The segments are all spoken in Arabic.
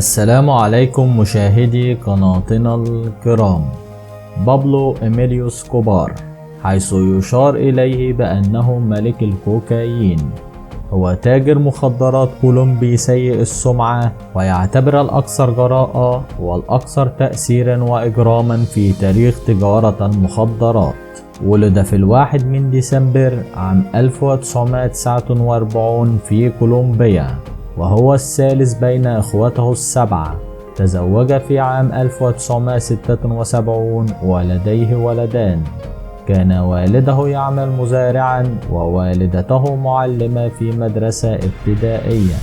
السلام عليكم مشاهدي قناتنا الكرام. بابلو إيميليو اسكوبار، حيث يشار إليه بأنه ملك الكوكايين، هو تاجر مخدرات كولومبي سيء السمعة، ويعتبر الأكثر جراءة والأكثر تأثيرا وإجراما في تاريخ تجارة المخدرات. ولد في 1 من ديسمبر عام 1949 في كولومبيا، وهو الثالث بين إخوته السبعة. تزوج في عام 1976 ولديه ولدان. كان والده يعمل مزارعا ووالدته معلمة في مدرسة ابتدائية.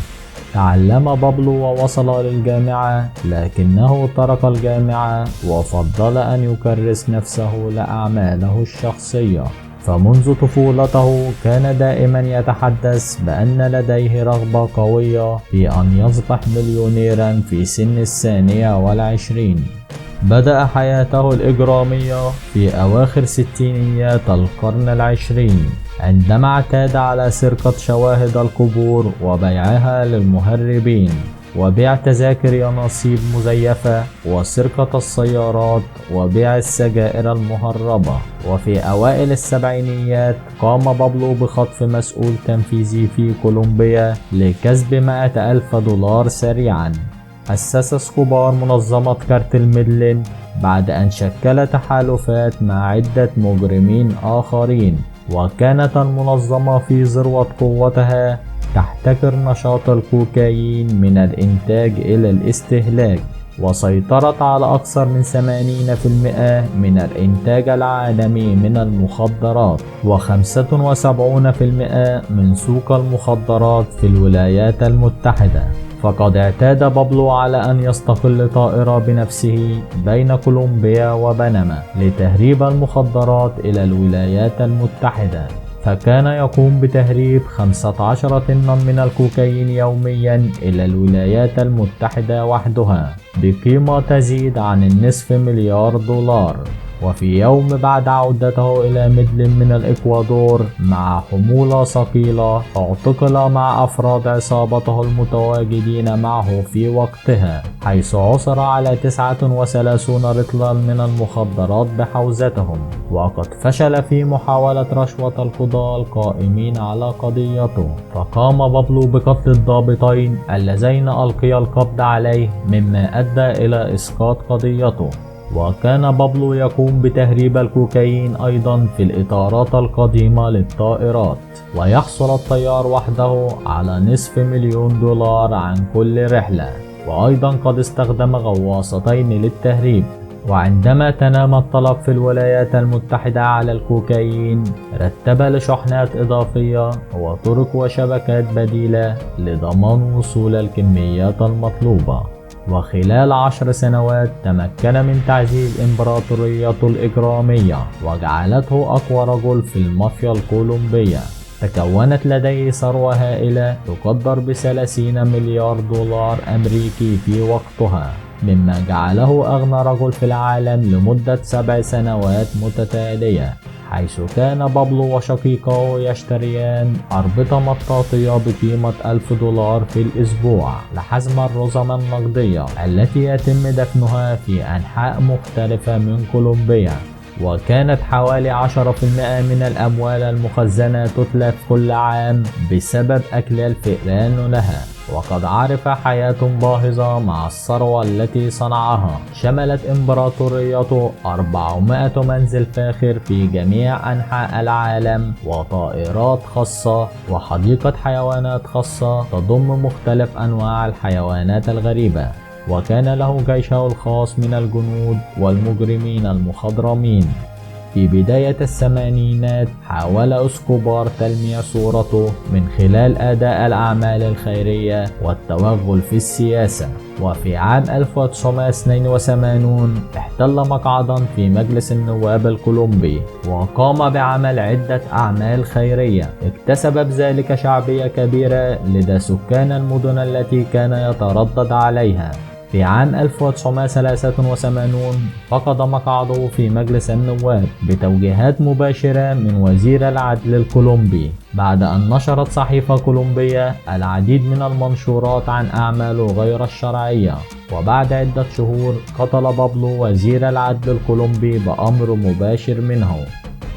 تعلم بابلو ووصل للجامعة، لكنه ترك الجامعة وفضل أن يكرس نفسه لأعماله الشخصية. فمنذ طفولته كان دائما يتحدث بأن لديه رغبة قوية في أن يصبح مليونيرا في سن 22. بدأ حياته الإجرامية في أواخر ستينيات القرن العشرين، عندما اعتاد على سرقة شواهد القبور وبيعها للمهربين، وبيع تذاكر يناصيب مزيفة، وسرقة السيارات، وبيع السجائر المهربة. وفي أوائل السبعينيات قام بابلو بخطف مسؤول تنفيذي في كولومبيا لكسب 100,000 دولار سريعا. أسس اسكوبار منظمة كارتل ميدلين بعد أن شكل تحالفات مع عدة مجرمين آخرين، وكانت المنظمة في ذروة قوتها تحتكر نشاط الكوكايين من الإنتاج إلى الاستهلاك، وسيطرت على أكثر من 80% من الإنتاج العالمي من المخدرات، و75% من سوق المخدرات في الولايات المتحدة. فقد اعتاد بابلو على أن يستقل طائرة بنفسه بين كولومبيا وبنما لتهريب المخدرات إلى الولايات المتحدة، فكان يقوم بتهريب 15 طنا من الكوكايين يوميا إلى الولايات المتحدة وحدها بقيمة تزيد عن النصف مليار دولار. وفي يوم بعد عودته إلى ميدلين من الإكوادور مع حمولة ثقيلة، اعتقل مع أفراد عصابته المتواجدين معه في وقتها، حيث عثر على 39 رطلا من المخدرات بحوزتهم. وقد فشل في محاولة رشوة القضاة القائمين على قضيته، فقام بابلو بقتل الضابطين اللذين ألقيا القبض عليه، مما أدى إلى إسقاط قضيته. وكان بابلو يقوم بتهريب الكوكايين أيضا في الإطارات القديمة للطائرات، ويحصل الطيار وحده على نصف مليون دولار عن كل رحلة. وأيضا قد استخدم غواصتين للتهريب. وعندما تنامى الطلب في الولايات المتحدة على الكوكايين، رتب لشحنات إضافية وطرق وشبكات بديلة لضمان وصول الكميات المطلوبة. وخلال 10 سنوات تمكن من تعزيز إمبراطوريته الإجرامية، وجعلته أقوى رجل في المافيا الكولومبية. تكونت لديه ثروة هائلة تقدر ب30 مليار دولار أمريكي في وقتها، مما جعله أغنى رجل في العالم لمدة 7 سنوات متتالية، حيث كان بابلو وشقيقه يشتريان أربطة مطاطية بقيمة 1000 دولار في الأسبوع لحزم الرزم النقدية التي يتم دفنها في أنحاء مختلفة من كولومبيا. وكانت حوالي 10% من الأموال المخزنة تتلف كل عام بسبب أكل الفئران لها. وقد عرف حياة باهظة مع الثروة التي صنعها. شملت إمبراطوريته 400 منزل فاخر في جميع أنحاء العالم، وطائرات خاصة، وحديقة حيوانات خاصة تضم مختلف أنواع الحيوانات الغريبة. وكان له جيشه الخاص من الجنود والمجرمين المخضرمين. في بداية الثمانينات حاول اسكوبار تلميع صورته من خلال أداء الأعمال الخيرية والتوغل في السياسة. وفي عام 1982 احتل مقعدا في مجلس النواب الكولومبي، وقام بعمل عدة أعمال خيرية اكتسب بذلك شعبية كبيرة لدى سكان المدن التي كان يتردد عليها. في عام 1983 فقد مقعده في مجلس النواب بتوجيهات مباشرة من وزير العدل الكولومبي بعد أن نشرت صحيفة كولومبية العديد من المنشورات عن أعماله غير الشرعية. وبعد عدة شهور قتل بابلو وزير العدل الكولومبي بأمر مباشر منه.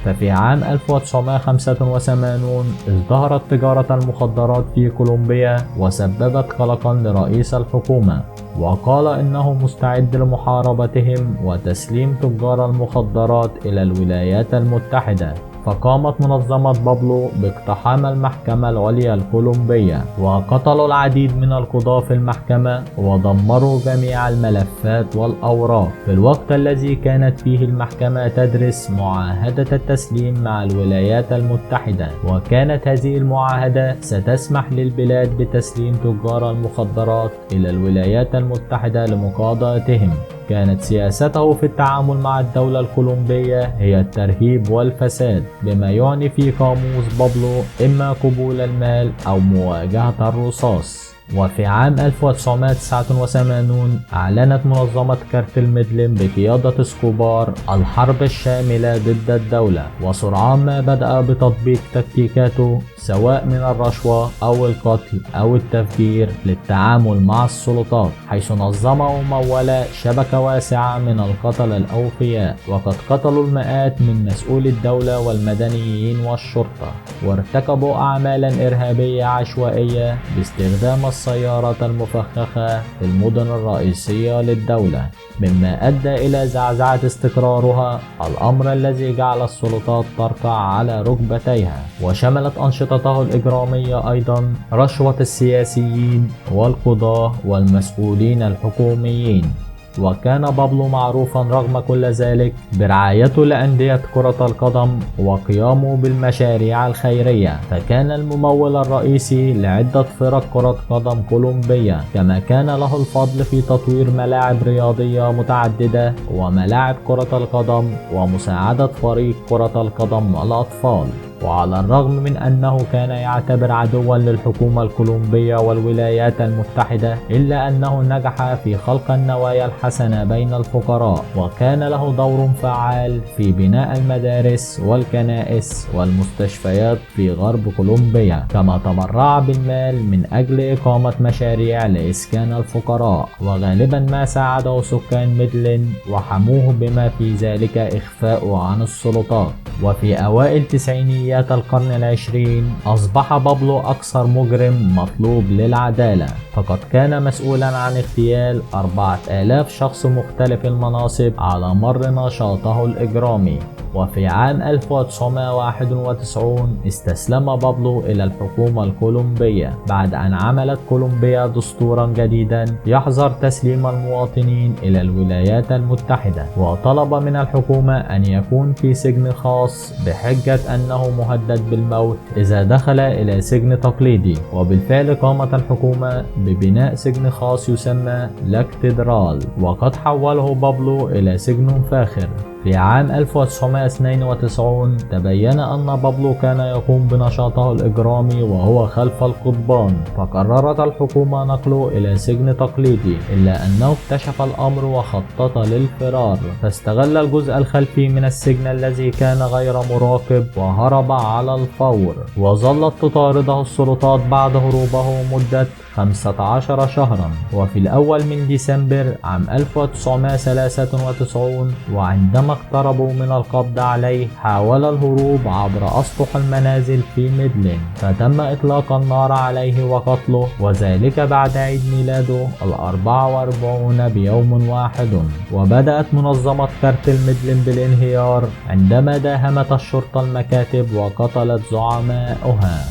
ففي عام 1985 ازدهرت تجارة المخدرات في كولومبيا وسببت قلقا لرئيس الحكومة، وقال إنه مستعد لمحاربتهم وتسليم تجار المخدرات إلى الولايات المتحدة. فقامت منظمة بابلو باقتحام المحكمة العليا الكولومبية وقتلوا العديد من القضاة في المحكمة ودمروا جميع الملفات والأوراق في الوقت الذي كانت فيه المحكمة تدرس معاهدة التسليم مع الولايات المتحدة. وكانت هذه المعاهدة ستسمح للبلاد بتسليم تجار المخدرات إلى الولايات المتحدة لمقاضاتهم. كانت سياسته في التعامل مع الدولة الكولومبية هي الترهيب والفساد، بما يعني في قاموس بابلو إما قبول المال أو مواجهة الرصاص. وفي عام 1989 أعلنت منظمة كارتل ميدلين بقيادة اسكوبار الحرب الشاملة ضد الدولة، وسرعان ما بدأ بتطبيق تكتيكاته سواء من الرشوة أو القتل أو التفجير للتعامل مع السلطات، حيث نظم ومول شبكة واسعة من القتلة الأوفياء. وقد قتلوا المئات من مسؤولي الدولة والمدنيين والشرطة، وارتكبوا أعمالا إرهابية عشوائية باستخدام السيارات المفخخة في المدن الرئيسية للدولة، مما أدى إلى زعزعة استقرارها، الأمر الذي جعل السلطات تركع على ركبتيها. وشملت أنشطته الإجرامية أيضا رشوة السياسيين والقضاة والمسؤولين الحكوميين. وكان بابلو معروفا رغم كل ذلك برعايته لأندية كرة القدم وقيامه بالمشاريع الخيرية، فكان الممول الرئيسي لعدة فرق كرة قدم كولومبية، كما كان له الفضل في تطوير ملاعب رياضية متعددة وملاعب كرة القدم ومساعدة فريق كرة القدم الأطفال. وعلى الرغم من أنه كان يعتبر عدوا للحكومة الكولومبية والولايات المتحدة، إلا أنه نجح في خلق النوايا الحسنة بين الفقراء، وكان له دور فعال في بناء المدارس والكنائس والمستشفيات في غرب كولومبيا، كما تبرع بالمال من أجل إقامة مشاريع لإسكان الفقراء، وغالبا ما ساعده سكان ميدلين وحموه بما في ذلك إخفاؤه عن السلطات. وفي أوائل تسعينيات القرن العشرين أصبح بابلو أكثر مجرم مطلوب للعدالة، فقد كان مسؤولا عن اغتيال 4000 شخص مختلف المناصب على مر نشاطه الإجرامي. وفي عام 1991 استسلم بابلو إلى الحكومة الكولومبية بعد أن عملت كولومبيا دستورا جديدا يحظر تسليم المواطنين إلى الولايات المتحدة، وطلب من الحكومة أن يكون في سجن خاص بحجة أنه مهدد بالموت إذا دخل إلى سجن تقليدي. وبالفعل قامت الحكومة ببناء سجن خاص يسمى لاكتدرال، وقد حوله بابلو إلى سجن فاخر. في عام 1992 تبين أن بابلو كان يقوم بنشاطه الإجرامي وهو خلف القضبان، فقررت الحكومة نقله إلى سجن تقليدي، إلا أنه اكتشف الأمر وخطط للفرار، فاستغل الجزء الخلفي من السجن الذي كان غير مراقب وهرب على الفور. وظلت تطارده السلطات بعد هروبه مدة 15 شهرا. وفي الأول من ديسمبر عام 1993 وعندما اقتربوا من القبض عليه حاول الهروب عبر أسطح المنازل في ميدلين، فتم إطلاق النار عليه وقتله، وذلك بعد عيد ميلاده 44 بيوم واحد. وبدأت منظمة كارتل ميدلين بالانهيار عندما داهمت الشرطة المكاتب وقتلت زعماؤها.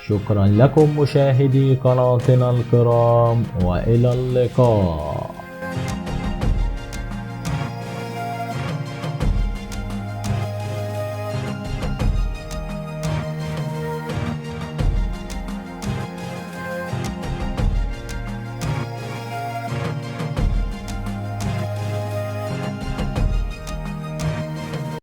شكرا لكم مشاهدي قناتنا الكرام، وإلى اللقاء.